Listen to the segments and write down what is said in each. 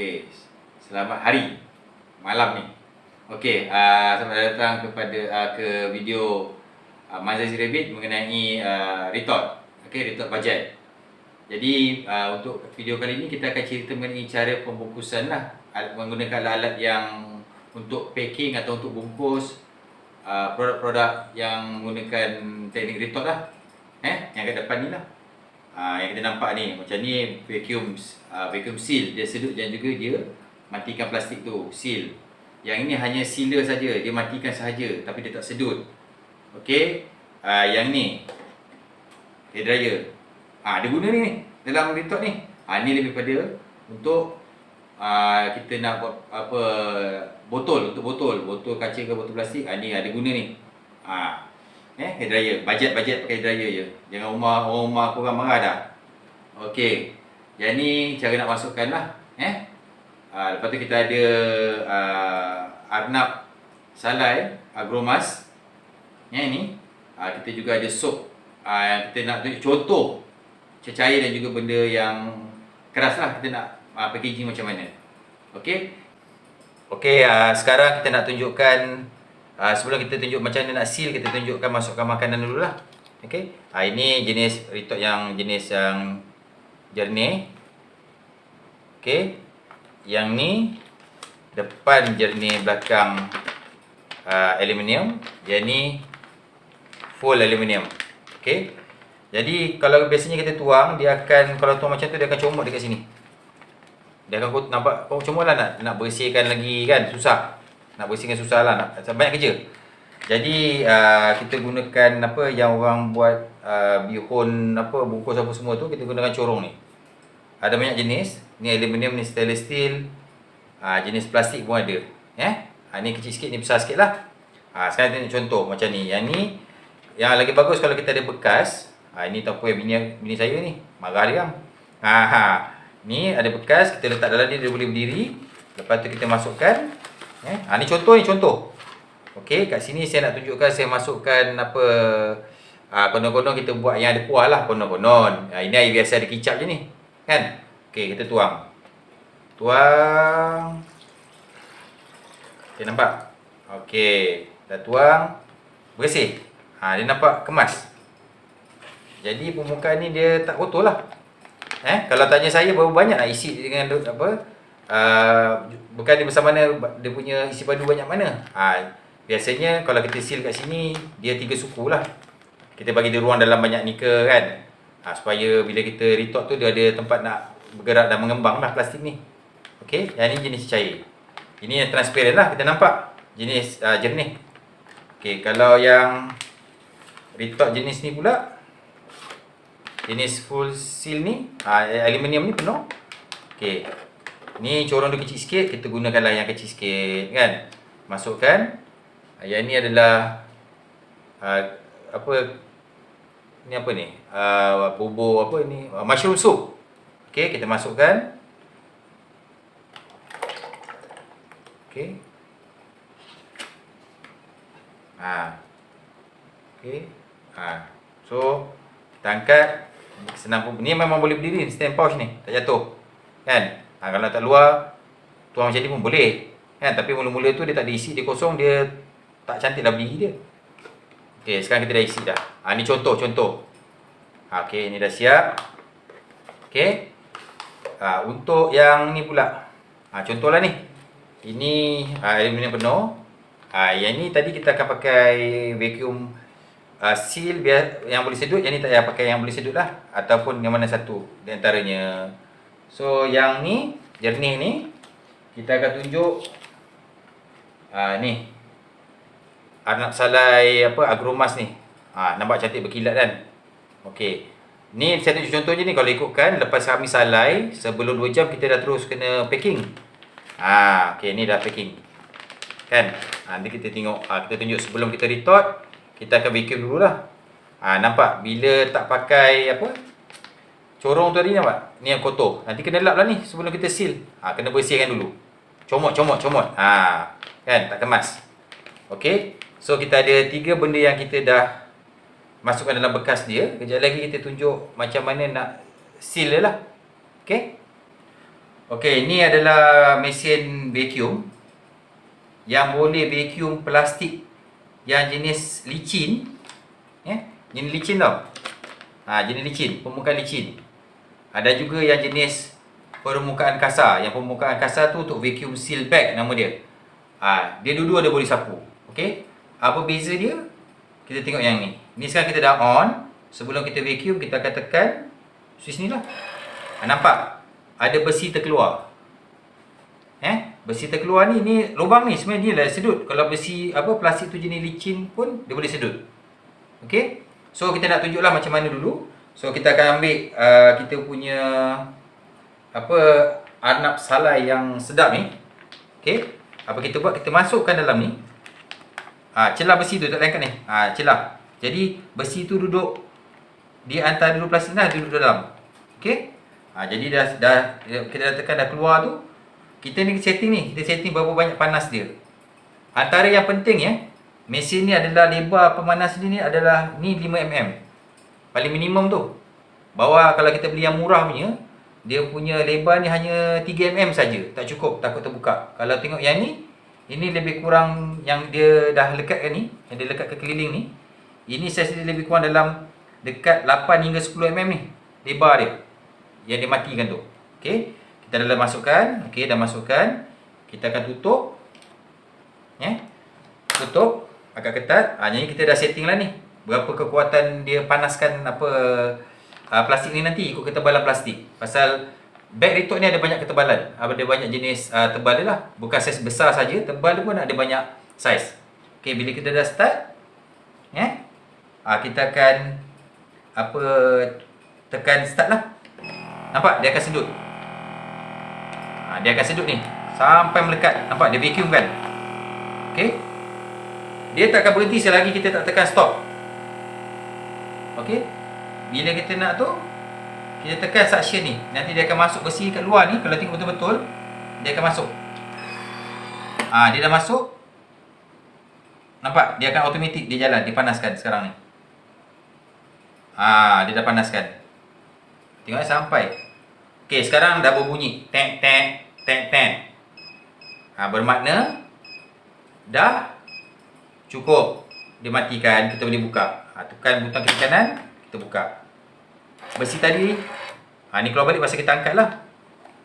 Okey, selamat hari, malam ni. Okey, selamat datang kepada ke video Mazhazi Rabbit mengenai retort. Okey, retort bajet. Jadi untuk video kali ini kita akan cerita mengenai cara pembungkusan lah, menggunakan alat-alat yang untuk packing atau untuk bungkus produk-produk yang menggunakan teknik retort lah. Yang kat depan ni lah. Yang kita nampak ni, macam ni vacuum seal, dia sedut dan juga dia matikan plastik tu, seal. Yang ini hanya sealer saja, dia matikan sahaja tapi dia tak sedut. Okey, yang ni hair dryer. Dia guna ni dalam retort ni. Ni lebih pada untuk kita nak buat apa, botol kaca ke botol plastik, ni ada guna ni. Hair dryer, bajet pakai hair dryer je. Jangan orang rumah korang marah dah. Okey. Yang ni cara nak masukkan lah. Lepas tu kita ada Arnab Salai Agromas. Ni. Kita juga ada soap. Yang kita nak tunjuk contoh cecair dan juga benda yang keras lah. Kita nak packaging macam mana. Okey. Okey, sekarang kita nak tunjukkan, sebelum kita tunjuk macam mana nak seal, kita tunjukkan masukkan makanan dulu lah. Okey. Ini jenis retort yang jenis yang jernih. Okey. Yang ni depan jernih, belakang aluminium. Yang ni full aluminium. Okey. Jadi kalau biasanya kita tuang, dia akan, kalau tuang macam tu dia akan comot dekat sini. Dia akan nampak comot lah, nak bersihkan lagi kan susah. Nak bersihkan susah lah, banyak kerja. Jadi kita gunakan apa yang orang buat bihun apa, bungkus apa semua tu, kita gunakan corong ni. Ada banyak jenis. Ni aluminium, ni stainless steel. Jenis plastik pun ada. Ni kecil sikit, ni besar sikit lah. Sekarang tengok contoh macam ni. Yang ni yang lagi bagus kalau kita ada bekas. Ini tak apa bini saya ni marah dia kan. Ni ada bekas, kita letak dalam dia boleh berdiri. Lepas tu kita masukkan. Ni contoh. Okey, kat sini saya nak tunjukkan, saya masukkan apa, konon-konon kita buat yang ada kuah lah, konon-konon. Ini air biasa, ada kicap je ni. Kan? Okey, kita tuang. Okey, nampak? Okey, dah tuang. Bersih. Dia nampak kemas. Jadi permukaan ni dia tak kotor lah. Kalau tanya saya berapa banyak nak isi dengan apa, bukan dia besar mana, dia punya isi padu banyak mana. Biasanya kalau kita seal kat sini, dia 3 suku lah. Kita bagi dia ruang dalam banyak nika kan. Supaya bila kita retort tu dia ada tempat nak bergerak dan mengembang lah plastik ni. Okey, yang ni jenis cair. Ini yang transparent lah, kita nampak jenis jernih. Okey, kalau yang retort jenis ni pula, jenis full seal ni, aluminium ni penuh. Okey. Ni corong dia kecil sikit, kita gunakanlah yang kecil sikit kan. Masukkan. Yang ni adalah apa ni, apa ni? Bubur apa ni? Mushroom soup. Okey, kita masukkan. Okey. Okey. So kita angkat. Senang pun. Ni memang boleh berdiri, stand pouch ni, tak jatuh. Kan? Kalau tak luar, tuang macam ni pun boleh. Kan? Tapi mula-mula tu dia tak ada isi, dia kosong, dia tak cantik dah berdiri dia. Okey, sekarang kita dah isi dah. Ni contoh. Okey, ni dah siap. Okey. Untuk yang ni pula. Contohlah ni. Ini aluminium penuh. Yang ni tadi kita akan pakai vacuum seal biar yang boleh sedut, yang ni tak payah pakai yang boleh sedut lah, ataupun yang mana satu di antaranya. So yang ni jernih ni kita akan tunjuk ni Arnab Salai apa, Agromas ni. Nampak cantik berkilat kan. Okey. Ni saya tunjuk contoh je ni, kalau ikutkan lepas kami salai sebelum 2 jam kita dah terus kena packing. Okey, ni dah packing. Kan? Nanti kita tengok, kita tunjuk sebelum kita retort. Kita akan vacuum dulu lah. Nampak? Bila tak pakai apa, corong tu tadi, nampak? Ni yang kotor. Nanti kena lap lah ni sebelum kita seal. Kena bersihkan dulu. Comot. Kan? Tak kemas. Okey. So kita ada 3 benda yang kita dah masukkan dalam bekas dia. Kejap lagi kita tunjuk macam mana nak seal dia lah. Okey. Okey, ini adalah mesin vacuum yang boleh vacuum plastik yang jenis licin. Jenis licin tau. Jenis licin, permukaan licin. Ada juga yang jenis permukaan kasar. Yang permukaan kasar tu untuk vacuum seal bag nama dia. Dia dua-dua ada boleh sapu. Okey. Apa beza dia? Kita tengok yang ni. Ni sekarang kita dah on. Sebelum kita vacuum, kita akan tekan switch ni lah. Nampak? Ada besi terkeluar. Besi terkeluar ni lubang ni sebenarnya dia lah sedut. Kalau besi plastik tu jenis licin pun dia boleh sedut. Okey. So kita nak tunjuklah macam mana dulu. So kita akan ambil kita punya arnab salai yang sedap ni. Okey. Apa kita buat? Kita masukkan dalam ni. Celah besi tu tak lengket ni. Celah. Jadi besi tu duduk di antara dua plastik dah duduk dalam. Okey. Jadi dah kita dah tekan dah keluar tu. Kita ni setting ni, kita setting berapa banyak panas dia. Antara yang penting mesin ni adalah lebar pemanas dia ni adalah ni 5mm. Paling minimum tu. Bawah kalau kita beli yang murah punya, dia punya lebar ni hanya 3mm saja, tak cukup, takut terbuka. Kalau tengok yang ni, ini lebih kurang yang dia dah lekat kan ni, yang dia lekat ke keliling ni. Ini saiz dia lebih kurang dalam dekat 8 hingga 10mm ni, lebar dia. Yang dia matikan tu. Okey. Kita dah masukkan. Okey, dah masukkan. Kita akan tutup. Tutup agak ketat. Jadi kita dah setting lah ni. Berapa kekuatan dia panaskan plastik ni nanti ikut ketebalan plastik. Pasal bag retorte ni ada banyak ketebalan. Ada banyak jenis tebal dia lah. Bukan saiz besar saja, tebal dia pun ada banyak saiz. Okey, bila kita dah start, kita akan tekan start lah. Nampak dia akan sedut. Dia akan sedut ni sampai melekat. Nampak dia vacuum kan. Okey. Dia tak akan berhenti selagi kita tak tekan stop. Okey. Bila kita nak tu, kita tekan suction ni. Nanti dia akan masuk besi kat luar ni. Kalau tengok betul-betul, dia akan masuk. Dia dah masuk. Nampak? Dia akan automatik dia jalan, dipanaskan sekarang ni. Dia dah panaskan. Tengok sampai. Okey, sekarang dah berbunyi. Tek tek tek tek. Bermakna dah cukup. Dia matikan, kita boleh buka. Tekan butang kiri kanan, kita buka. Besi tadi, ni keluar balik pasal kita angkat lah.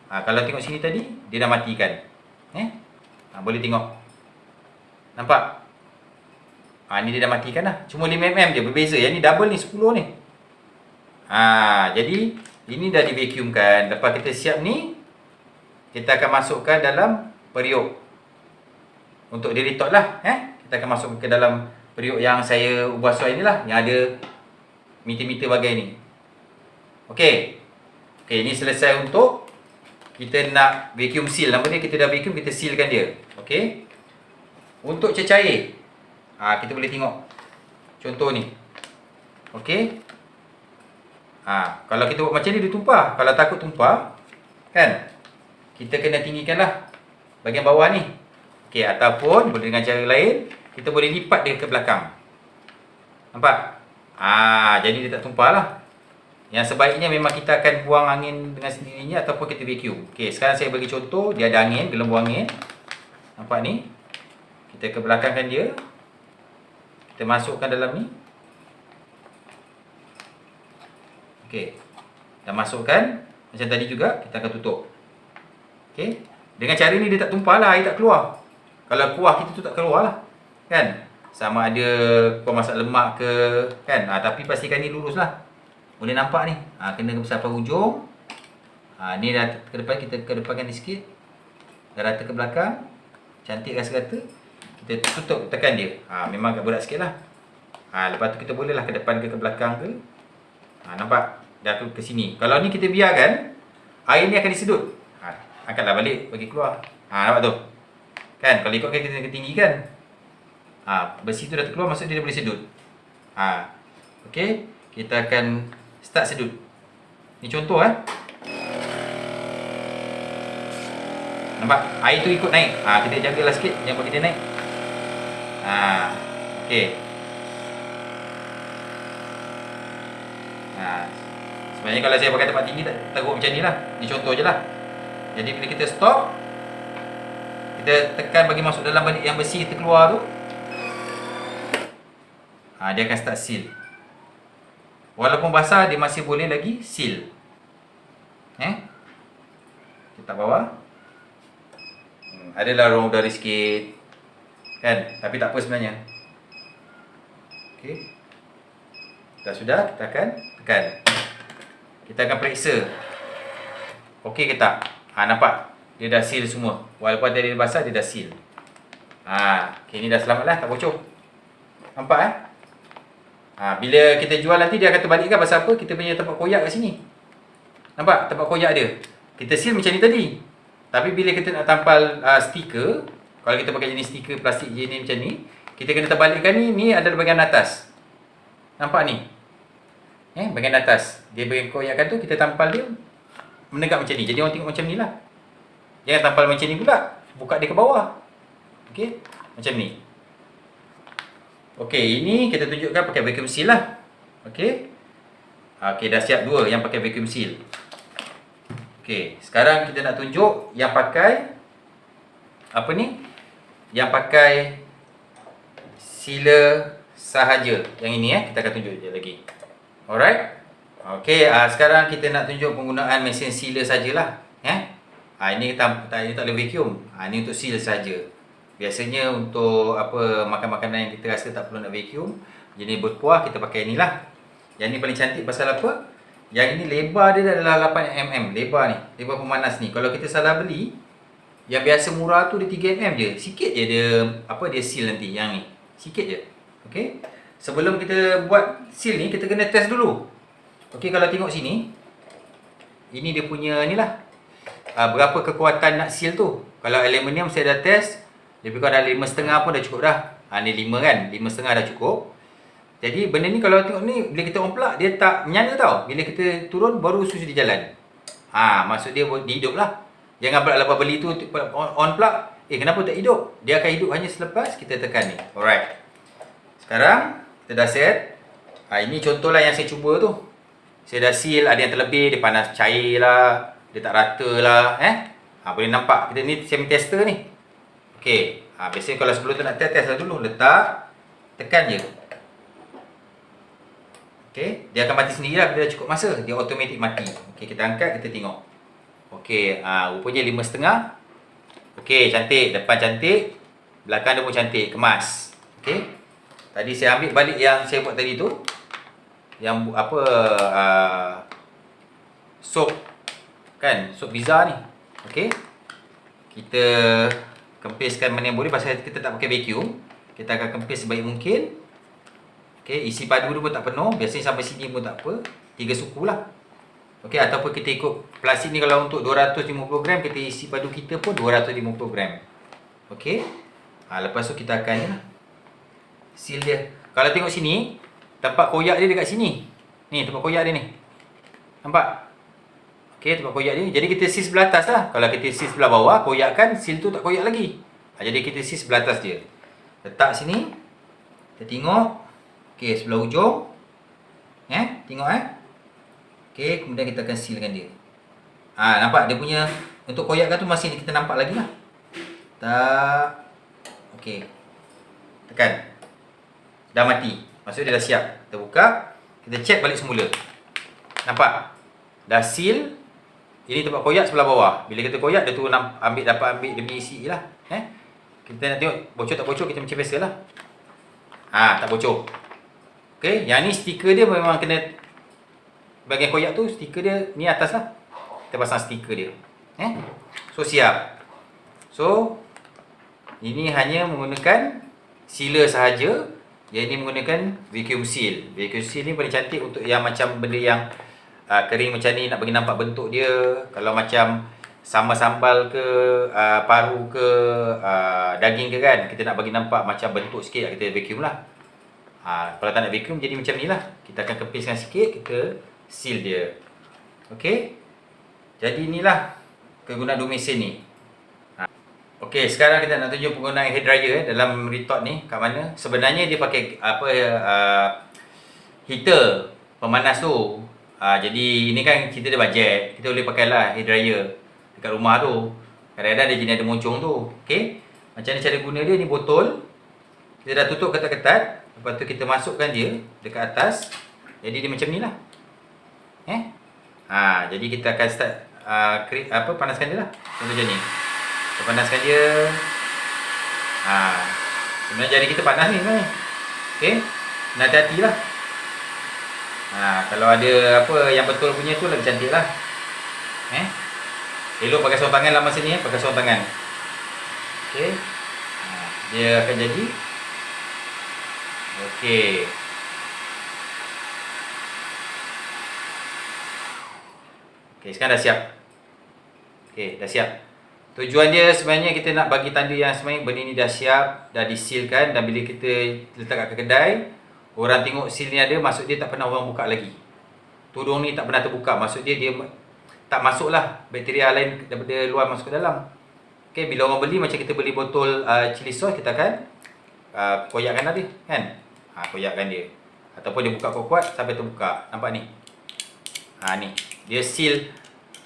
Kalau tengok sini tadi, dia dah matikan. Boleh tengok. Nampak? Ni dia dah matikan lah. Cuma 5mm je, berbeza. Yang ni double ni, 10 ni. Jadi, ini dah di vacuumkan. Lepas kita siap ni, kita akan masukkan dalam periuk. Untuk di retorte lah. Kita akan masuk ke dalam periuk yang saya ubah sesuai ni lah. Yang ada meter-meter bagai ni. Okey. Okey, ini selesai untuk kita nak vacuum seal. Nama dia kita dah vacuum, kita sealkan dia. Okey. Untuk cecair, kita boleh tengok contoh ni. Okey. Kalau kita buat macam ni dia tumpah. Kalau takut tumpah, kan, kita kena tinggikan lah bahagian bawah ni. Okey, ataupun boleh dengan cara lain, kita boleh lipat dia ke belakang. Nampak? Jadi dia tak tumpah lah. Yang sebaiknya memang kita akan buang angin dengan sendirinya ataupun kita vacuum. Okey, sekarang saya bagi contoh. Dia ada angin, gelembung angin. Nampak ni? Kita ke belakangkan dia. Kita masukkan dalam ni. Okey. Dah masukkan. Macam tadi juga, kita akan tutup. Okey. Dengan cara ni dia tak tumpah lah, air tak keluar. Kalau kuah kita tu tak keluar lah. Kan? Sama ada kuah masak lemak ke, kan? Tapi pastikan ni lurus lah. Boleh nampak ni. Kena sampai hujung. Ni dah ke depan, kita ke depankan ni sikit. Dah rata ke belakang. Cantik rasa kata. Kita tutup, tekan dia. Memang agak berat sikit lah. Lepas tu kita boleh lah ke depan ke belakang ke. Nampak? Dah ke sini. Kalau ni kita biarkan, air ni akan disedut. Angkatlah balik, bagi keluar. Nampak tu? Kan? Kalau ikutkan kita kena tinggikan. Besi tu dah terkeluar, maksud dia boleh sedut. Okey. Kita akan start sedut. Ni contoh Nampak? Air tu ikut naik. Kita jagalah sikit, jangan bagi dia naik. Okey. Sebenarnya kalau saya pakai tempat tinggi tak teruk macam ni lah. Ni contoh je lah. Jadi bila kita stop, kita tekan bagi masuk dalam balik yang besi kita keluar tu, dia akan start seal. Walaupun basah, dia masih boleh lagi seal. Kita bawah. Adalah ruang udara sikit, kan? Tapi tak apa sebenarnya. Okey. Dah sudah, kita akan tekan. Kita akan periksa. Okey ke tak? Nampak? Dia dah seal semua. Walaupun ada dia basah, dia dah seal. Okay, ni dah selamat lah, tak bocor. Nampak bila kita jual nanti dia akan terbalikkan pasal apa? Kita punya tempat koyak kat sini. Nampak tempat koyak dia? Kita seal macam ni tadi. Tapi bila kita nak tampal stiker, kalau kita pakai jenis stiker plastik jenis macam ni, kita kena terbalikkan ni adalah bahagian atas. Nampak ni? Bahagian atas. Dia bahagian koyakkan tu, kita tampal dia menegak macam ni. Jadi orang tengok macam ni lah. Jangan tampal macam ni pula. Buka dia ke bawah. Okey, macam ni. Okey, ini kita tunjukkan pakai vacuum seal lah. Okey. Okey, dah siap dua yang pakai vacuum seal. Okey, sekarang kita nak tunjuk yang pakai apa ni? Yang pakai sealer sahaja. Yang ini kita akan tunjuk je lagi. Alright. Okey, sekarang kita nak tunjuk penggunaan mesin sealer sajalah. Ini tak boleh vacuum. Ini untuk seal saja. Biasanya untuk apa makan-makanan yang kita rasa tak perlu nak vacuum, jenis berkuah, kita pakai inilah. Yang ni paling cantik pasal apa? Yang ini lebar dia adalah 8mm. Lebar ni, lebar pemanas ni. Kalau kita salah beli, yang biasa murah tu dia 3mm je. Sikit je dia seal nanti yang ni. Sikit je. Okey. Sebelum kita buat seal ni, kita kena test dulu. Okey, kalau tengok sini, ini dia punya ni lah. Berapa kekuatan nak seal tu. Kalau aluminium saya dah test, lebih kurang dah 5,5 pun dah cukup dah. Ni 5 kan, 5,5 dah cukup. Jadi benda ni kalau tengok ni, bila kita on plug, dia tak menyala tau. Bila kita turun, baru susu dia jalan. Maksud dia hidup lah. Jangan pula lepas beli tu on plug, kenapa tak hidup? Dia akan hidup hanya selepas kita tekan ni. Alright. Sekarang, kita dah set. Ini contoh lah yang saya cuba tu. Saya dah seal, ada yang terlebih, dia panas cair lah, dia tak rata lah. Boleh nampak, kita ni semi tester ni. Okey, biasanya kalau sebelum tu nak test lah dulu. Letak, tekan je. Okey, dia akan mati sendiri lah bila dah cukup masa. Dia automatik mati. Okey, kita angkat, kita tengok. Okey, rupanya 5,5. Okey, cantik. Depan cantik, belakang dia pun cantik. Kemas. Okey. Tadi saya ambil balik yang saya buat tadi tu. Yang apa, sop. Kan, sop pizza ni. Okey. Kita kempiskan mana yang boleh, pasal kita tak pakai vacuum. Kita akan kempis sebaik mungkin. Okey, isi padu dia pun tak penuh. Biasanya sampai sini pun tak apa. 3 suku lah. Okey, ataupun kita ikut plastik ni, kalau untuk 250 gram, kita isi padu kita pun 250 gram. Okey. Lepas tu kita akan seal dia. Kalau tengok sini, tempat koyak dia dekat sini. Ni tempat koyak dia ni. Nampak? Okey, tempat koyak dia. Jadi kita seal sebelah atas lah. Kalau kita seal sebelah bawah, koyakkan, seal tu tak koyak lagi. Jadi kita seal sebelah atas dia. Letak sini. Kita tengok. Okey, sebelah ujung. Tengok Okey, kemudian kita akan sealkan dia. Nampak dia punya, untuk koyakkan tu masih kita nampak lagi lah. Tak. Okey. Tekan. Dah mati. Maksudnya dia dah siap. Kita buka. Kita check balik semula. Nampak? Dah seal. Ini tempat koyak sebelah bawah. Bila kita koyak, dia tu dapat ambil dia punya isi lah. Kita nak tengok bocor tak bocor, kita macam biasa lah. Tak bocor. Okey, yang ni stiker dia memang kena, bahagian koyak tu stiker dia ni atas lah. Kita pasang stiker dia. So siap. So ini hanya menggunakan sealer sahaja. Yang ini menggunakan vacuum seal. Vacuum seal ni paling cantik untuk yang macam benda yang kering macam ni, nak bagi nampak bentuk dia. Kalau macam sambal ke, paru ke, daging ke kan, kita nak bagi nampak macam bentuk sikit, kita vacuum lah. Kalau tak nak vacuum, jadi macam ni lah. Kita akan kepiskan sikit, kita seal dia. Okey. Jadi inilah kegunaan dua mesin ni. Okey, sekarang kita nak tunjuk penggunaan hair dryer dalam retort ni kat mana. Sebenarnya dia pakai heater pemanas tu. Jadi ini kan kita ada bajet, kita boleh pakailah hair dryer. dekat rumah tu. Kadang-kadang dia jenis ada moncong tu. Okey. Macam ni cara guna dia, ni botol. Kita dah tutup ketat-ketat. Lepas tu kita masukkan dia dekat atas. Jadi dia macam ni lah. Jadi kita akan start panaskan dia lah. Contoh macam ni. Kita panaskan dia. Sebenarnya jari kita panas ni sebenarnya. Okey. Kena hati-hati lah. Kalau ada apa yang betul punya tu lagi cantik lah. Elok pakai sarung tangan lah masa ni, pakai sarung tangan. Okey. Dia akan jadi. Okey. Okey, sekarang dah siap. Okey, dah siap. Tujuan dia sebenarnya kita nak bagi tanda yang sebenarnya benda ni dah siap, dah disealkan, dan bila kita letak kat kedai, orang tengok seal ni ada, maksud dia tak pernah orang buka lagi. Tudung ni tak pernah terbuka, maksud dia tak masuklah bakteria lain daripada luar masuk ke dalam. Okey, bila orang beli, macam kita beli botol chili sauce, kita akan koyakkan dia kan. Koyakkan dia. Ataupun dia buka kuat-kuat sampai terbuka. Nampak ni? Ni. Dia seal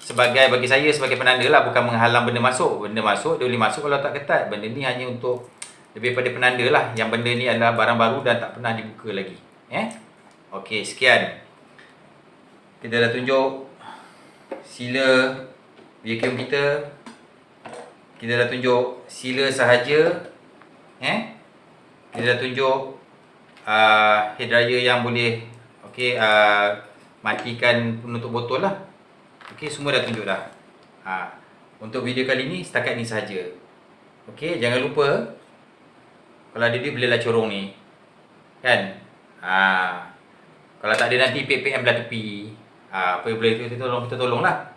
sebagai, bagi saya sebagai penanda lah, bukan menghalang benda masuk. Benda masuk, dia boleh masuk kalau tak ketat. Benda ni hanya untuk lebih pada penanda lah, yang benda ni adalah barang baru dan tak pernah dibuka lagi. Okey, sekian. Kita dah tunjuk sila vacuum kita. Kita dah tunjuk sila sahaja. Kita dah tunjuk hair dryer yang boleh matikan penutup botol lah. Okey, semua dah tunjuk dah. Untuk video kali ni setakat ni sahaja. Okey, jangan lupa kalau ada dia bolehlah corong ni. Kan? Kalau tak ada nanti PPM belah tepi. Apa boleh kita tolonglah.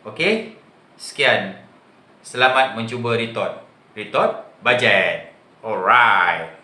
Okey. Sekian. Selamat mencuba retort. Retort budget. Alright.